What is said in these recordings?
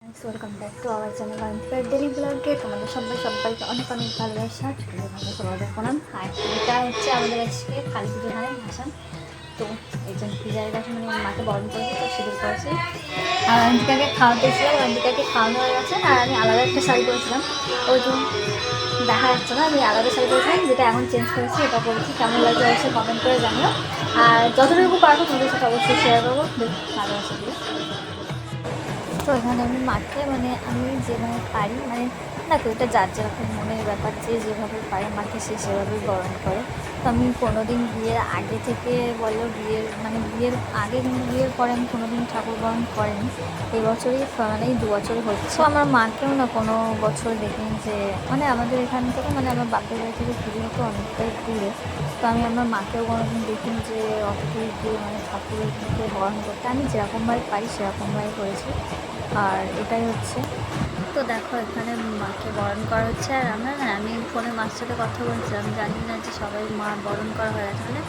Welcome back to our channel অন্তিকার daily ব্লগে। তোমাদের সবাইকে অনেক অনেক ভালোবাসা, ছোটো ভালো সবাই প্রণাম। আর এটা হচ্ছে আমাদের আজকে কালী পুজো হয় ভাসান। তো এই জন্য পূজায় বাসন মানে মাকে বরণ করেছি, তো সিঁদুর করেছি। আর অন্তিকাকে খাওয়াতেছিলাম, অন্তিকাকে খাওয়ানো হয়ে গেছে। আর আমি আলাদা একটা শাড়ি পরেছিলাম, ওই তো দেখা যাচ্ছে না, আমি আলাদা শাড়ি পরেছিলাম যেটা এখন চেঞ্জ করেছি। এটা পরেছি, কেমন লাগছে অবশ্যই কমেন্ট করে জানিও। আর যতটুকু পারবো তোমাদের সাথে অবশ্যই শেয়ার করবো, ভালোবাসা দিয়ে। তো এখানে আমি মাকে মানে আমি যেভাবে পারি মানে দেখো, এটা যার যেরকম মনের ব্যাপার, যে যেভাবে পারে মাকে সে সেভাবেই বরণ করে। তো আমি কোনো দিন বিয়ের আগে থেকে বলো, বিয়ের আগে কিন্তু বিয়ের পরে আমি কোনো দিন ঠাকুর বরণ করেনি। এই বছরই মানে এই 2 বছর হচ্ছে। তো আমার মাকেও না কোনো বছর দেখিনি যে মানে আমাদের এখান থেকে মানে আমার বাপের বাড়ি থেকে পুজো হতো অনেকটাই দূরে। তো আমি আমার মাকেও কোনোদিন দেখিনি যে অত দূর গিয়ে মানে ঠাকুরকে বরণ করতে। আমি যেরকমভাবে পারি সেরকমভাবে করেছি। আর এটাই হচ্ছে। তো দেখো এখানে মাকে বরণ করা হচ্ছে। আর আমি ফোনে মার সাথে কথা বলছিলাম, জানি না যে সবাই মা বরণ করা হয়ে গেছে। মানে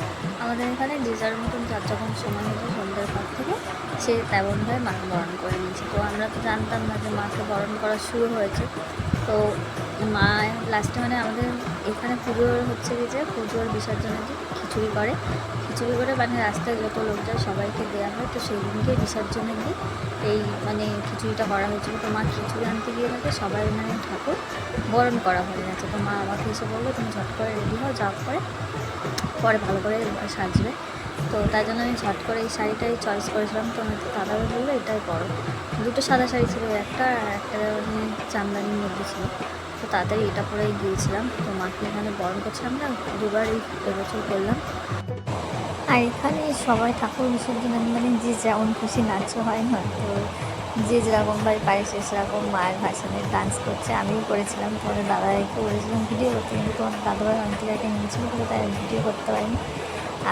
আমাদের এখানে ডিজার মতন যার যখন সময় হয়েছে সন্ধ্যের পর থেকে সে তেমনভাবে মাকে বরণ করে নিয়েছে। তো আমরা তো জানতাম না যে মাকে বরণ করা শুরু হয়েছে। তো মা লাস্টে মানে আমাদের এখানে পুজোর হচ্ছে কি যে পুজোর বিসর্জনের দিন খিচুড়ি করে মানে রাস্তায় যত লোক যায় সবাইকে দেওয়া হয়। তো সেই দিনকে বিসর্জনের দিন এই মানে খিচুড়িটা করা হয়েছিল। তো মা খিচুড়ি আনতে গিয়ে থাকে, সবাই মানে ঠাকুর বরণ করা হয়ে গেছে। তো মা আমাকে এসে বললো তুমি ঝট করে রেডি হও, যাওয়ার পরে ভালো করে সাজবে। তো তাই জন্য আমি ঝট করে এই শাড়িটাই চয়েস করেছিলাম। তো আমার দাদাও বললো এটাই পরো। দুটো সাদা শাড়ি ছিল, একটা আর একটা মানে চামড়ানির মধ্যে ছিল। তো তাড়াতাড়ি এটা পরেই গিয়েছিলাম। তো মাকে এখানে বরণ করছিলাম না, দুবার এবছর করলাম। আর এখানে সবাই ঠাকুর বিসর্জন মানে যে যেমন খুশি নাচও হয় না। তো যে যেরকমভাবে পারে সে সেরকম মায়ের ভাষণে ডান্স করছে। আমিও করেছিলাম, তোমাদের দাদাভাইকে বলেছিলাম ভিডিও করতে, কিন্তু তোমার দাদাভাই অন্তিকাকে নিয়েছিল বলে তাই ভিডিও করতে পারিনি।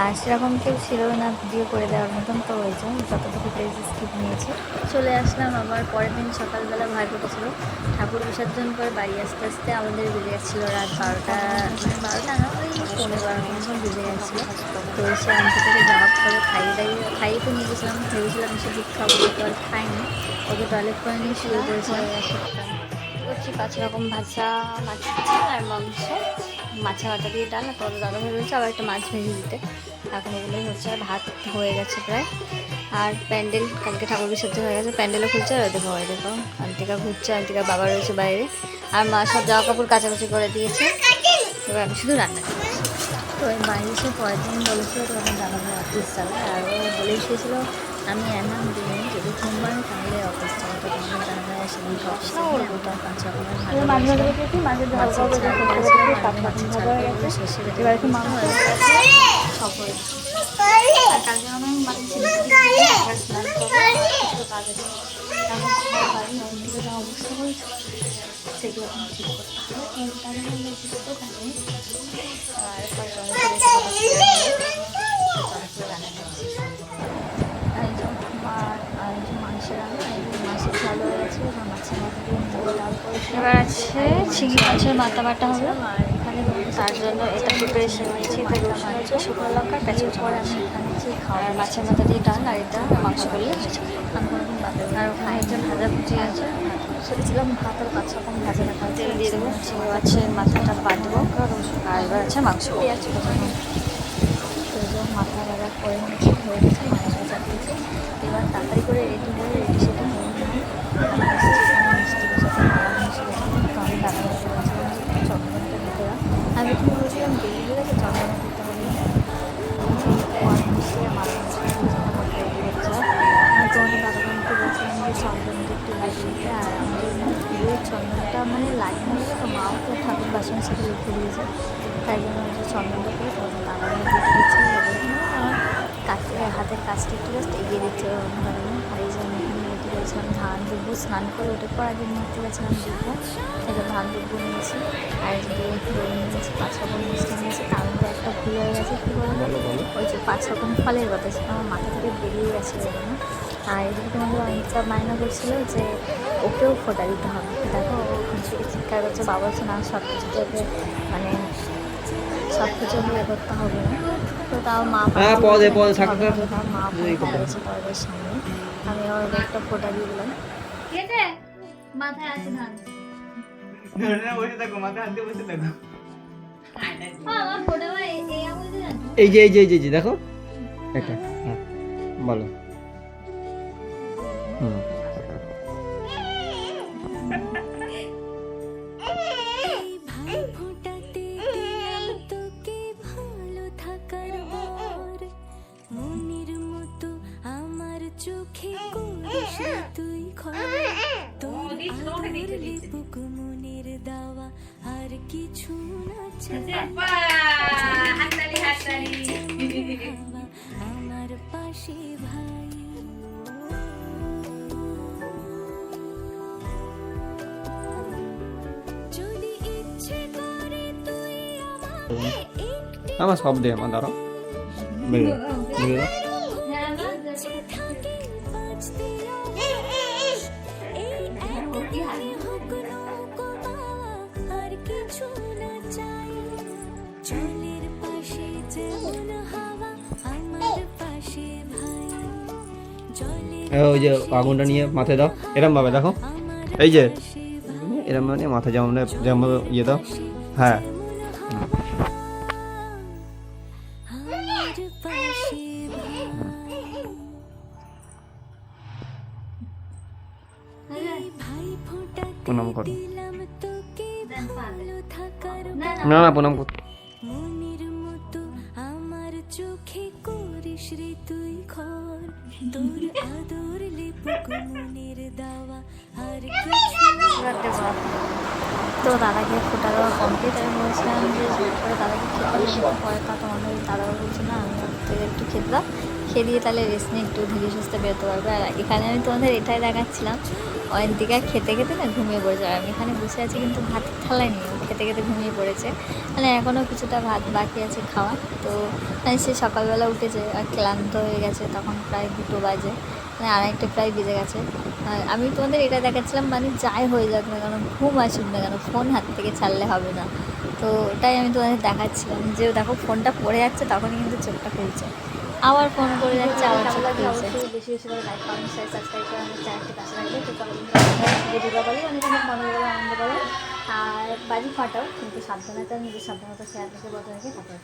আর সেরকম কেউ ছিল না ভিডিও করে দেওয়ার মতন। তো ওই জন্য যতটুকু পেয়েছি স্কিপ নিয়েছি। চলে আসলাম আবার পরের দিন সকালবেলা ভাইফোঁটা ছিল। ঠাকুর বিসর্জন করে বাড়ি আস্তে আস্তে আমাদের বেজে গেছিলো রাত 12টা, মানে 12টা না ওই 11:15 মতন বেজে গেছিলো। তো এসে আনতে থেকে জামা করে খাইয়ে তো নিয়ে গেছিলাম, ভেবেছিলাম এসে দুধ খাবো, তো আর খাইনি। ওকে টয়লেট করে নিয়ে শুয়ে পড়েছিলাম। করছি 5 রকম ভাজা, মাছ আর মাংস, মাছা বাটা দিয়ে ডাল। আর তোর দাদা ভাই রয়েছে আবার একটা মাছ ভেজে দিতে। এখন এগুলোই হচ্ছে। আর ভাত হয়ে গেছে প্রায়। আর প্যান্ডেল কালকে ঠাকুর বিসর্জন হয়ে গেছে, প্যান্ডেলও খুলছে। আর দেখো আন্তিকা ঘুরছে, আন্তিকার বাবা রয়েছে বাইরে। আর মা সব জামা কাপড় কাচাকুচি করে দিয়েছে। এবার আমি শুধু রান্না করছি। তো বাইরে এসে পরের দিন বলেছিল তো আমার দাদা ভাই অফিস যাবে। আর ও বলেই শুয়েছিল আমি অ্যালার্ম দিইনি, যদি ঘুম পারে তাহলে অফিস যাবে। তো তোমাদের দাদা ভাই সেদিন অফিস থেকে আমাদের 5 রকমের অবস্থা হয়েছে সেগুলো এখন ঠিক করতে হবে। এবার আছে চিংড়ি মাছের মাথা বাটা হবে। তার জন্য এটা প্রিপারেশন নিয়েছি। এটা রসুন আছে, শুকনো লঙ্কা, কাঁচা পরে আমি এখানে খাওয়ার মাছের মাথা দিয়ে ডাল, আর এটা মাংস করলে আর ওখানে একটা ভাজা ভুজি আছে। সেটাছিলাম ভাত আর 5 রকম ভাজা রাখা, তেল দিয়ে দেবো, চিংড়ি মাছের মাথাটা বাঁধবো। আর এবার আছে মাংস পেঁয়াজ মাথা ভাজা করে নিয়েছি, হয়ে গেছে, মাংস চাপিয়েছি। এবার তাড়াতাড়ি করে রেডি হয়ে রেডি সেটা হয়ে নিই। আমি দাদা বলছিলাম যে চন্দনটা দিতে হয়। আমি তুমি বলছিলাম দেরি হয়ে গেছে, চন্দন দিতে হবে না। মিষ্টি আর মালা রেডি হচ্ছে। আমি তোমাদের দাদাবাবুকে বলছিলাম যে চন্দনটা একটু লাগিয়ে দিতে। আর আমাদের পুরোই চন্দনটা মানে লাগিয়ে নিয়ে তো মাও তো ঠাকুর বাসনের সাথে লিখে দিয়েছে। তাই জন্য যে চন্দনটা করে তোমাদের দাদাবাবু দিতে দিচ্ছে। আমার হাতের কাজটা একটু জাস্ট এগিয়ে দিচ্ছে দাদাবাবু। আর এই জন্য এখানে গেছিলাম ধান দুব্বু স্নান করে ওটার পর আগে নিতে গেছিলাম দুব্বু। এটা ধান দুব্বু নিয়েছি। আর এদিকে দই নিয়েছি, 5 রকম মিষ্টি নিয়েছি। তার মধ্যে একটা ভুল হয়ে গেছে, কী বলবো, ওই যে 5 রকম ফলের কথা সেটা আমার মাথা থেকে বেরিয়ে গেছে যেন। আর এদিকে তোমাদের অনেকটা মাইনা করছিল যে ওকেও ফোটা দিতে হবে। দেখো ও চিৎকার করছে, বাবা হচ্ছে না সব কিছুতে ওকে মানে সব কিছু বিয়ে করতে হবে না। তো তাও মা মা পরের সামনে আমি ওর একটা ফোটা দিয়ে দিলাম। মাথায় আছে ধান। ধরে বসে থাকো, মাথায় হাত দিয়ে বসে থাকো। আমার ফোটা ভাই এই আঙুল দিয়ে জানো? এই যে দেখো এটা, হ্যাঁ বলো। হুম চোখে করিস তুই মনের দাওয়া আর কিছু না আমার পাশে ভাই যদি ইচ্ছে করে তুই আমাকে আমার সব দে আমার দাঁড়াও বেরিয়ে বেরিয়ে দাও। হ্যাঁ মা, থাকে বাঁচতে এই হোক নৌকো আর কিছু না চাই জলের পাশে যেমন হাওয়া আমার পাশে ভাই জলের ওই যে আগুনটা নিয়ে মাথায় দাও, এরম ভাবে দেখো, এই যে এরম মানে মাথায় যেমন যেমন ইয়ে দাও, হ্যাঁ আমার পাশে ভাই ফোঁটা প্রণাম করো। দিলাম তোকে ভালো থাকার না না প্রণাম কর। মনের মতো আমার চোখে করিস রে তুই ঘর তোর আদর লেপুক মনের দাওয়া আর কিছু রাতে বল। তো দাদাকে ফোটা দেওয়া কমপ্লিট, আমি বলছিলাম যে পরে দাদাকে খেতে দিই, পরে তা তোমাদের দাদা বলছে না আমি তোদের একটু খেতে দাও, খেয়ে দিয়ে তাহলে রেস্ট নিয়ে একটু ধীরে সুস্থে বেরোতে পারবে। আর এখানে আমি তোমাদের এটাই দেখাচ্ছিলাম, অয়ন্তিকা খেতে খেতে না ঘুমিয়ে পড়েছে, আর আমি এখানে বসে আছি কিন্তু ভাত থালায় নিয়ে খেতে খেতে ঘুমিয়ে পড়েছে। মানে এখনও কিছুটা ভাত বাকি আছে খাওয়া। তো মানে সে সকালবেলা উঠেছে আর ক্লান্ত হয়ে গেছে, তখন প্রায় 2 বাজে, মানে আড়াইটে প্রায় বেজে গেছে। আর আমি তোমাদের এটা দেখাচ্ছিলাম মানে যাই হয়ে যাক না কেন, ঘুম আসুক না কেন, ফোন হাত থেকে ছাড়লে হবে না। তো ওটাই আমি তোমাদের দেখাচ্ছিলাম যে দেখো ফোনটা পড়ে যাচ্ছে তখনই কিন্তু চোখটা খুলছে, আবার ফোন করে যাচ্ছে, আবার চোখ খুলছে। বেশি বেশি করে লাইক কমেন্ট শেয়ার সাবস্ক্রাইব করে আমাদের চ্যানেলটি পাশে রাখবে। তো চলো দীপাবলি অনেক অনেক মনে করে আনন্দ করো, আর বাজি ফাটাও কিন্তু সাবধানতা, নিজের সাবধানতা খেয়াল রেখে বজায় রেখে তারপরে